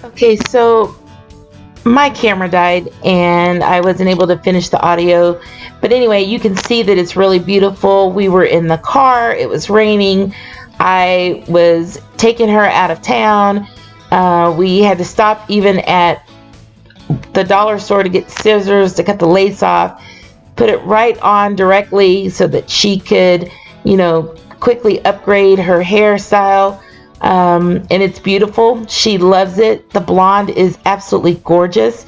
Okay, so my camera died and I wasn't able to finish the audio, but anyway, you can see that it's really beautiful. We were in the car, it was raining, I was taking her out of town. We had to stop even at the dollar store to get scissors to cut the lace off, put it right on directly so that she could, you know, quickly upgrade her hairstyle. And it's beautiful. She loves it. The blonde is absolutely gorgeous.